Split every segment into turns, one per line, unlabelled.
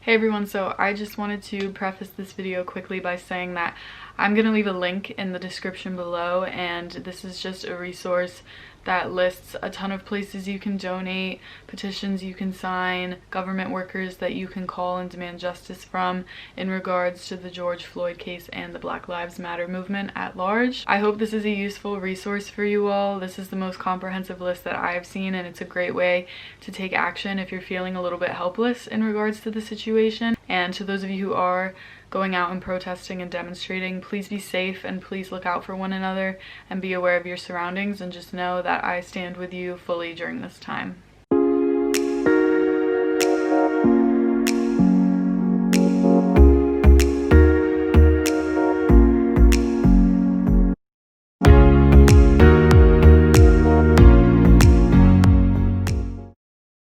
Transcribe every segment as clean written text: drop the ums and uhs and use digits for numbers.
Hey everyone, so I just wanted to preface this video quickly by saying that I'm going to leave a link in the description below, and this is just a resource that lists a ton of places you can donate, petitions you can sign, government workers that you can call and demand justice from in regards to the George Floyd case and the Black Lives Matter movement at large. I hope this is a useful resource for you all. This is the most comprehensive list that I've seen, and it's a great way to take action if you're feeling a little bit helpless in regards to the situation. And to those of you who are going out and protesting and demonstrating, please be safe and please look out for one another and be aware of your surroundings, and just know that I stand with you fully during this time.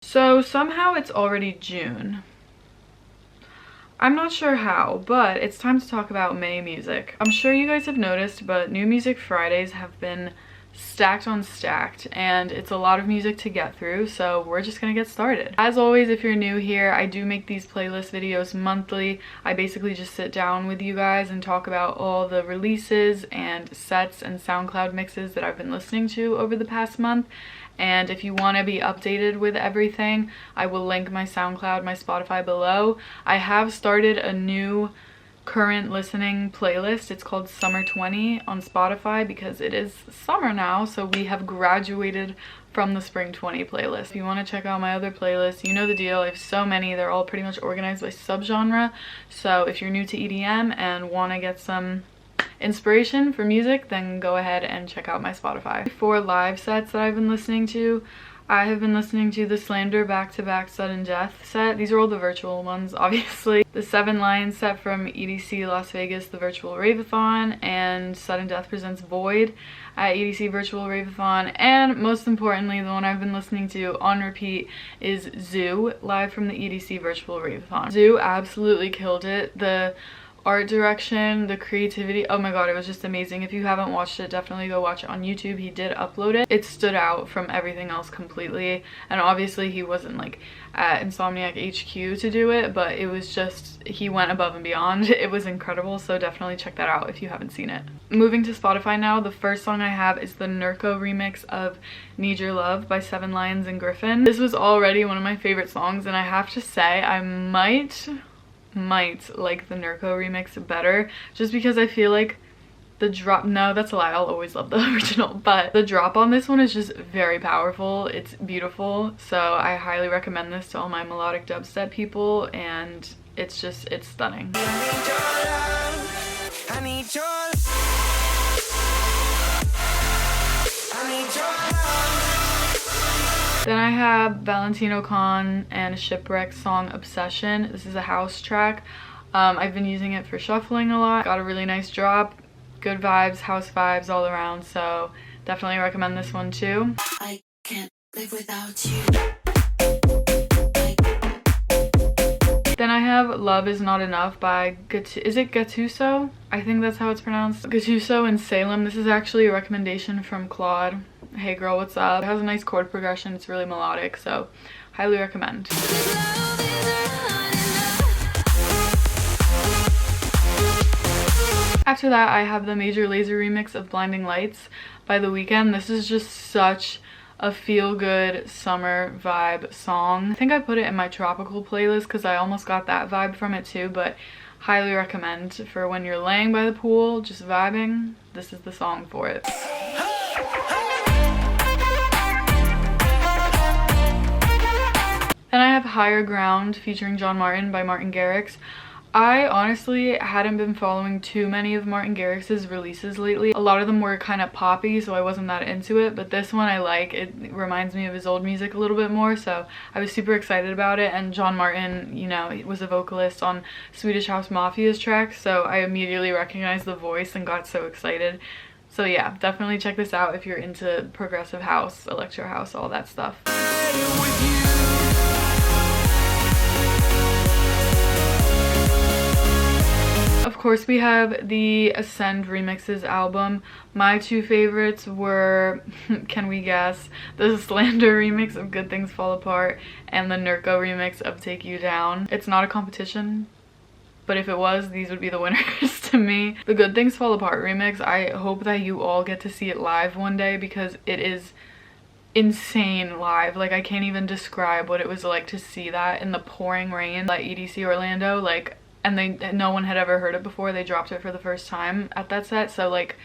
So somehow it's already June. I'm not sure how, but it's time to talk about May music. I'm sure you guys have noticed, but New Music Fridays have been stacked on stacked, and it's a lot of music to get through, so we're just gonna get started. As always, if you're new here, I do make these playlist videos monthly. I basically just sit down with you guys and talk about all the releases and sets and SoundCloud mixes that I've been listening to over the past month. And if you want to be updated with everything, I will link my SoundCloud, my Spotify below. I have started a new current listening playlist. It's called Summer 20 on Spotify because it is summer now, so we have graduated from the Spring 20 playlist. If you want to check out my other playlists, you know the deal. I have so many. They're all pretty much organized by subgenre. So if you're new to EDM and want to get some inspiration for music, then go ahead and check out my Spotify. For live sets that I've been listening to, I have been listening to the Slander back-to-back Sudden Death set. These are all the virtual ones, obviously. The 7 Lions set from EDC Las Vegas, the virtual Rave-a-thon, and Sudden Death presents Void at EDC Virtual Rave-a-thon. And most importantly, the one I've been listening to on repeat is Zoo, live from the EDC Virtual Rave-a-thon. Zoo absolutely killed it. The art direction, the creativity, oh my god, it was just amazing. If you haven't watched it, definitely go watch it on YouTube. He did upload it. It stood out from everything else completely, and obviously he wasn't like at Insomniac HQ to do it, but it was just, he went above and beyond. It was incredible, so definitely check that out if you haven't seen it. Moving to Spotify now, the first song I have is the Nurko remix of Need Your Love by 7 Lions and Griffin. This was already one of my favorite songs, and I have to say I might like the Nurko remix better, just because I feel like the drop, no, that's a lie, I'll always love the original, but the drop on this one is just very powerful. It's beautiful, so I highly recommend this to all my melodic dubstep people, and it's stunning. I need your love. Then I have Valentino Khan and Shipwreck's song Obsession. This is a house track. I've been using it for shuffling a lot. Got a really nice drop, good vibes, house vibes all around, so definitely recommend this one too. I can't live without you. Then I have Love Is Not Enough by is it Gattuso? I think that's how it's pronounced. Gattuso and Salem. This is actually a recommendation from Claude. Hey girl, what's up? It has a nice chord progression. It's really melodic, so highly recommend. After that, I have the Major Lazer remix of Blinding Lights by The Weeknd. This is just such a feel-good summer vibe song. I think I put it in my tropical playlist because I almost got that vibe from it too, but highly recommend for when you're laying by the pool, just vibing. This is the song for it. Then I have Higher Ground featuring John Martin by Martin Garrix. I honestly hadn't been following too many of Martin Garrix's releases lately. A lot of them were kind of poppy, so I wasn't that into it, but this one I like. It reminds me of his old music a little bit more, so I was super excited about it. And John Martin, you know, he was a vocalist on Swedish House Mafia's tracks, so I immediately recognized the voice and got so excited. So yeah, definitely check this out if you're into progressive house, electro house, all that stuff. Of Of course, we have the Ascend Remixes album. My two favorites were, can we guess, the Slander remix of Good Things Fall Apart and the Nurko remix of Take You Down. It's not a competition, but if it was, these would be the winners to me. The Good Things Fall Apart remix, I hope that you all get to see it live one day because it is insane live. Like, I can't even describe what it was like to see that in the pouring rain at EDC Orlando. Like, and no one had ever heard it before. They dropped it for the first time at that set, so like,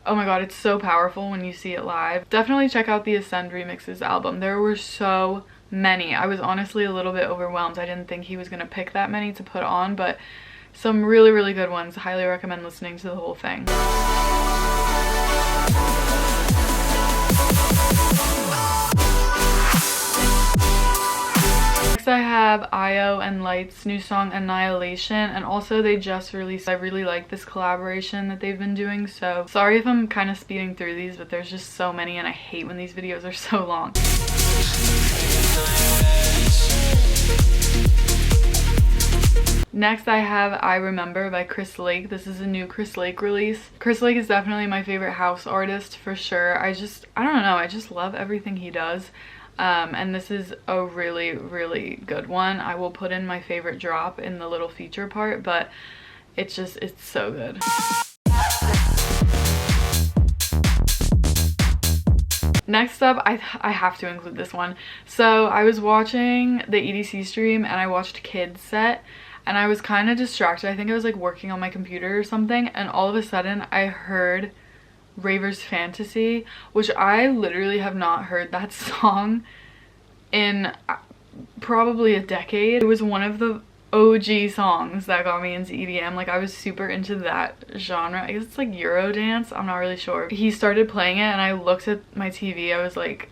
oh my god, it's so powerful when you see it live. Definitely check out the Ascend Remixes album. There were so many. I was honestly a little bit overwhelmed. I didn't think he was gonna pick that many to put on, but some really, really good ones. Highly recommend listening to the whole thing. Next I have Io and Light's new song Annihilation, and also they just released, I really like this collaboration that they've been doing, so sorry if I'm kind of speeding through these, but there's just so many and I hate when these videos are so long. Next I have I Remember by Chris Lake. This is a new Chris Lake release. Chris Lake is definitely my favorite house artist for sure. I don't know, I just love everything he does. And this is a really, really good one. I will put in my favorite drop in the little feature part, but it's so good. Next up, I have to include this one. So I was watching the EDC stream and I watched Kid's set and I was kind of distracted. I think I was like working on my computer or something, and all of a sudden I heard Raver's Fantasy, which I literally have not heard that song in probably a decade. It was one of the OG songs that got me into EDM. Like, I was super into that genre. I guess it's like Eurodance, I'm not really sure. He started playing it and I looked at my TV, I was like,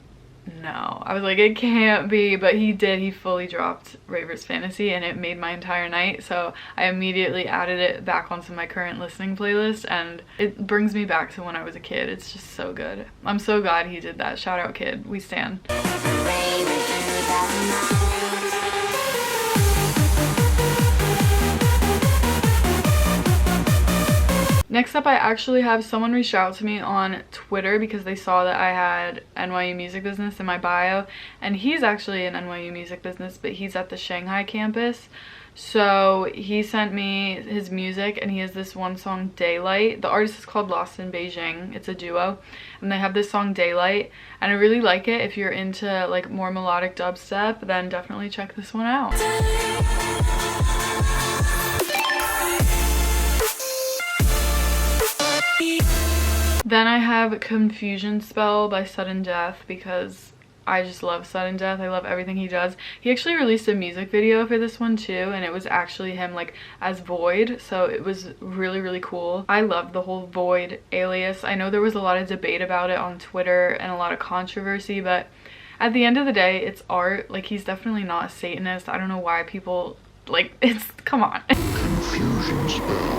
no. I was like, it can't be, but he did. He fully dropped Raver's Fantasy and it made my entire night, so I immediately added it back onto my current listening playlist and it brings me back to when I was a kid. It's just so good. I'm so glad he did that. Shout out Kid, we stan. Next up, I actually have someone reach out to me on Twitter because they saw that I had NYU Music Business in my bio, and he's actually in NYU Music Business, but he's at the Shanghai campus. So he sent me his music and he has this one song, Daylight. The artist is called Lost in Beijing. It's a duo and they have this song Daylight and I really like it. If you're into like more melodic dubstep, then definitely check this one out. Then I have Confusion Spell by Sudden Death because I just love Sudden Death. I love everything he does. He actually released a music video for this one too, and it was actually him like as Void, so it was really, really cool. I love the whole Void alias. I know there was a lot of debate about it on Twitter and a lot of controversy, but at the end of the day, it's art. Like, he's definitely not a Satanist. I don't know why people, like, it's, come on. Confusion Spell.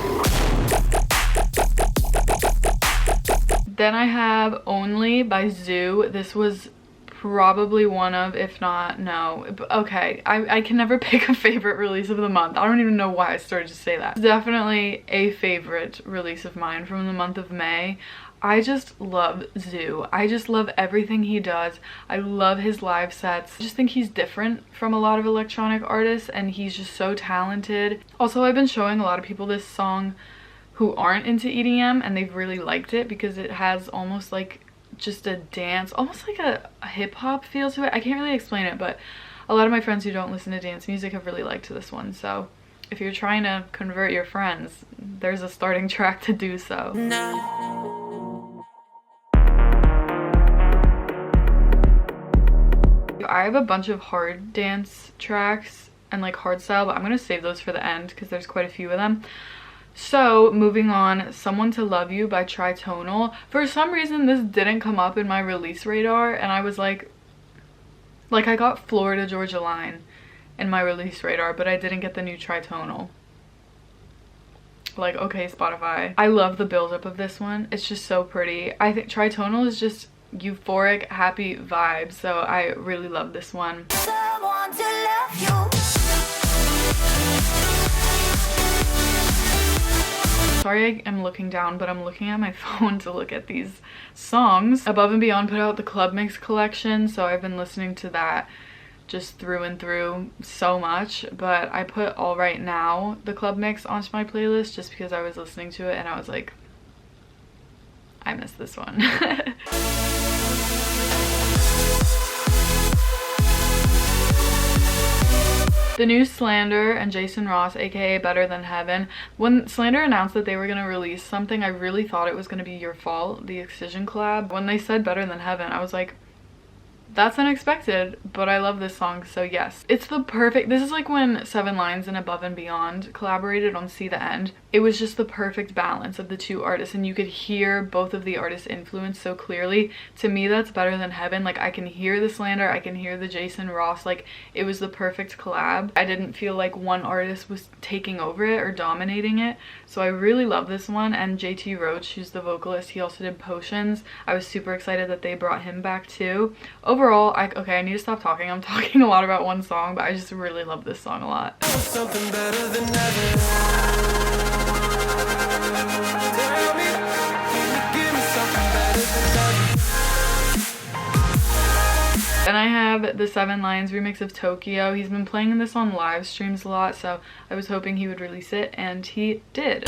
Then I have Only by Zoo. This was probably one of, if not, no. Okay, I can never pick a favorite release of the month. I don't even know why I started to say that. It's definitely a favorite release of mine from the month of May. I just love Zoo. I just love everything he does. I love his live sets. I just think he's different from a lot of electronic artists and he's just so talented. Also, I've been showing a lot of people this song who aren't into EDM and they've really liked it because it has almost like just a dance, almost like a hip-hop feel to it. I can't really explain it, but a lot of my friends who don't listen to dance music have really liked this one. So if you're trying to convert your friends, there's a starting track to do so. I have a bunch of hard dance tracks and like hardstyle, but I'm gonna save those for the end because there's quite a few of them. So moving on, Someone to Love You by Tritonal. For some reason this didn't come up in my release radar and I was like I got Florida Georgia Line in my release radar, but I didn't get the new Tritonal. Like, okay, Spotify. I love the buildup of this one. It's just so pretty. I think Tritonal is just euphoric, happy vibes, so I really love this one. Someone to love you. sorry I am looking down, but I'm looking at my phone to look at these songs. Above and Beyond put out the Club Mix collection, so I've been listening to that just through and through so much. But I put All Right Now, the Club Mix, onto my playlist just because I was listening to it and I was like, I miss this one. The new Slander and Jason Ross, aka Better Than Heaven. When Slander announced that they were going to release something, I really thought it was going to be Your Fault, the Excision collab. When they said Better Than Heaven, I was like, that's unexpected, but I love this song, so yes. It's the perfect, this is like when 7 Lines and Above and Beyond collaborated on See the End. It was just the perfect balance of the two artists, and you could hear both of the artists' influence so clearly. To me, that's Better Than Heaven. Like, I can hear the Slander, I can hear the Jason Ross. Like, it was the perfect collab. I didn't feel like one artist was taking over it or dominating it, so I really love this one. And JT Roach, who's the vocalist, he also did Potions. I was super excited that they brought him back too. Overall, okay, I need to stop talking. I'm talking a lot about one song, but I just really love this song a lot.
Something better than ever.
Then I have the 7 Lines remix of Tokyo. He's been playing this on live streams a lot, so I was hoping he would release it, and he did.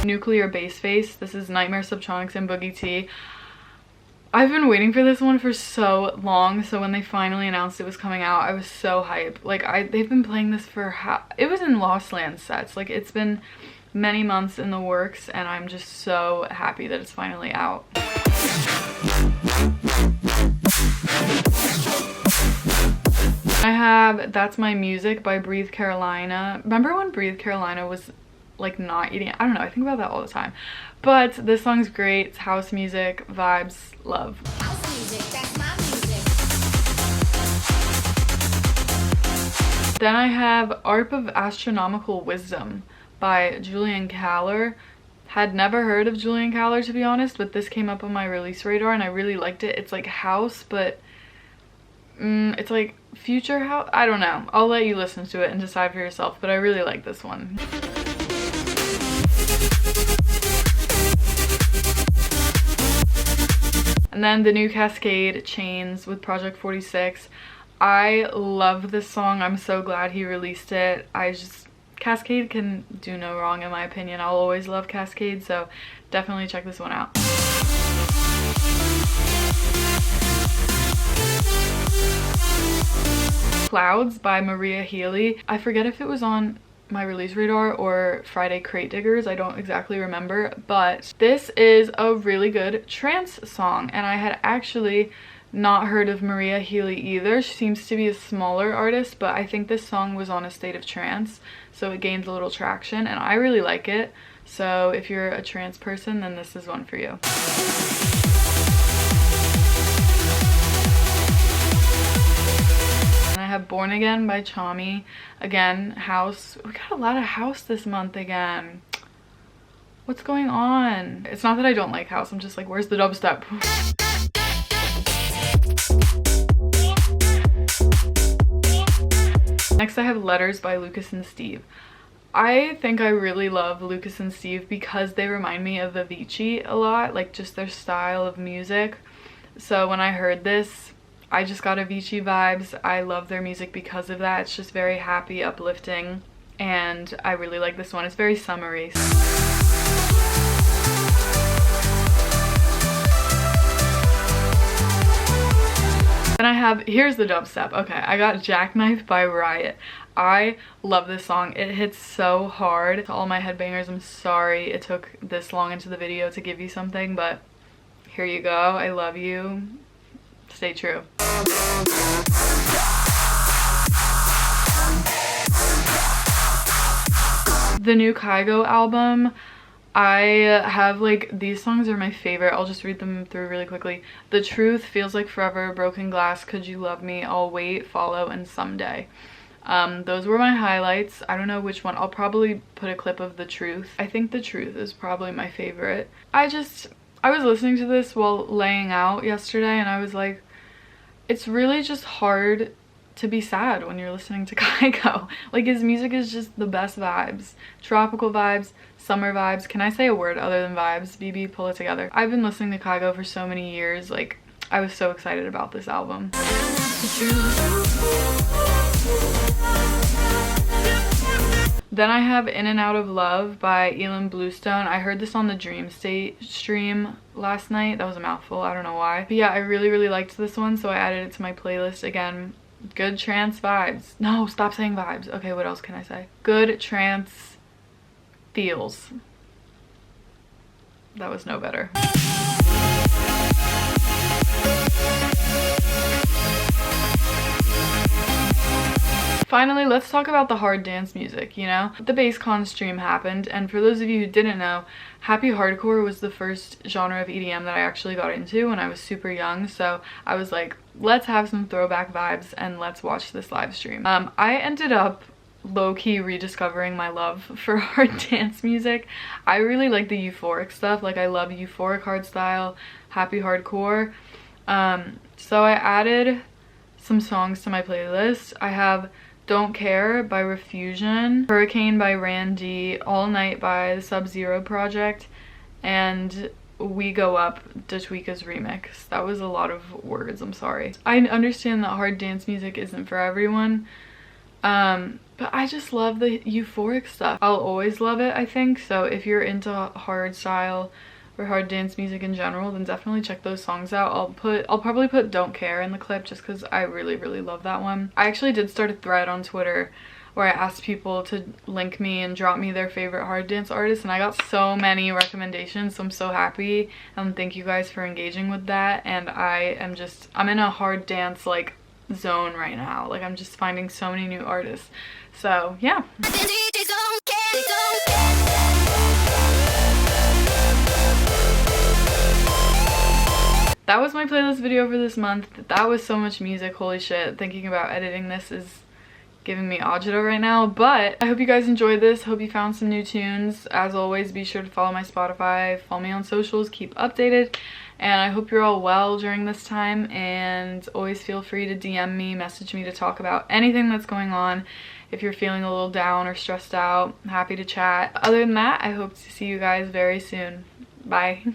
Nuclear Bass Face. This is Nightmare Subtronics and Boogie T. I've been waiting for this one for so long, so when they finally announced it was coming out, I was so hyped. Like, they've been playing this for it was in Lost Land sets. Like, it's been many months in the works, and I'm just so happy that it's finally out. I have That's My Music by Breathe Carolina. Remember when Breathe Carolina was like not eating? I don't know, I think about that all the time. But this song's great. It's house music, vibes, love.
House music, that's my music.
Then I have Arp of Astronomical Wisdom by Julian Caller. Had never heard of Julian Caller, to be honest, but this came up on my release radar and I really liked it. It's like house, but it's like future house. I don't know. I'll let you listen to it and decide for yourself, but I really like this one. And then the new Cascade, Chains with Project 46. I love this song. I'm so glad he released it. Cascade can do no wrong in my opinion. I'll always love Cascade, so definitely check this one out. Clouds by Maria Healy. I forget if it was on my release radar or Friday Crate Diggers, I don't exactly remember, but this is a really good trance song, and I had actually not heard of Maria Healy either. She seems to be a smaller artist, but I think this song was on A State of Trance, so it gained a little traction, and I really like it. So if you're a trance person, then this is one for you. And I have Born Again by Chami. Again, house. We got a lot of house this month again. What's going on? It's not that I don't like house, I'm just like, where's the dubstep? Next I have Letters by Lucas and Steve. I think I really love Lucas and Steve because they remind me of Avicii a lot, like just their style of music. So when I heard this, I just got Avicii vibes. I love their music because of that. It's just very happy, uplifting, and I really like this one. It's very summery. Then I have, here's the dubstep. Okay, I got Jackknife by Riot. I love this song. It hits so hard. To all my headbangers, I'm sorry it took this long into the video to give you something, but here you go. I love you. Stay true. The new Kygo album. I have like, these songs are my favorite. I'll just read them through really quickly. The Truth, Feels Like Forever, Broken Glass, Could You Love Me, I'll Wait, Follow, and Someday. Those were my highlights. I don't know which one. I'll probably put a clip of The Truth. I think The Truth is probably my favorite. I was listening to this while laying out yesterday and I was like, it's really just hard to be sad when you're listening to Kygo. Like, his music is just the best vibes. Tropical vibes, summer vibes. Can I say a word other than vibes? BB, pull it together. I've been listening to Kygo for so many years. Like, I was so excited about this album. Then I have In and Out of Love by Ilan Bluestone. I heard this on the Dream State stream last night. That was a mouthful, I don't know why. But yeah, I really liked this one, so I added it to my playlist. Again, good trance vibes. No, stop saying vibes. Okay, what else can I say? Good trance feels. That was no better. Finally, let's talk about the hard dance music, you know? The BassCon stream happened, and for those of you who didn't know, happy hardcore was the first genre of EDM that I actually got into when I was super young, so I was like, let's have some throwback vibes and let's watch this live stream. I ended up low-key rediscovering my love for hard dance music. I really like the euphoric stuff. Like, I love euphoric hardstyle, happy hardcore. So I added some songs to my playlist. I have Don't Care by Refusion, Hurricane by Randy, All Night by the Sub-Zero Project, and We Go Up, Datwika's remix. That was a lot of words, I'm sorry. I understand that hard dance music isn't for everyone, but I just love the euphoric stuff. I'll always love it, I think, so if you're into hard style or hard dance music in general, then definitely check those songs out. I'll probably put Don't Care in the clip just because I really love that one. I actually did start a thread on Twitter where I asked people to link me and drop me their favorite hard dance artists, and I got so many recommendations, so I'm so happy, and thank you guys for engaging with that. And I'm in a hard dance like zone right now. Like, I'm just finding so many new artists, so yeah. That was my playlist video for this month. That was so much music, holy shit. Thinking about editing this is giving me agita right now, but I hope you guys enjoyed this. Hope you found some new tunes. As always, be sure to follow my Spotify, follow me on socials, keep updated, and I hope you're all well during this time, and always feel free to DM me, message me to talk about anything that's going on. If you're feeling a little down or stressed out, I'm happy to chat. Other than that, I hope to see you guys very soon. Bye.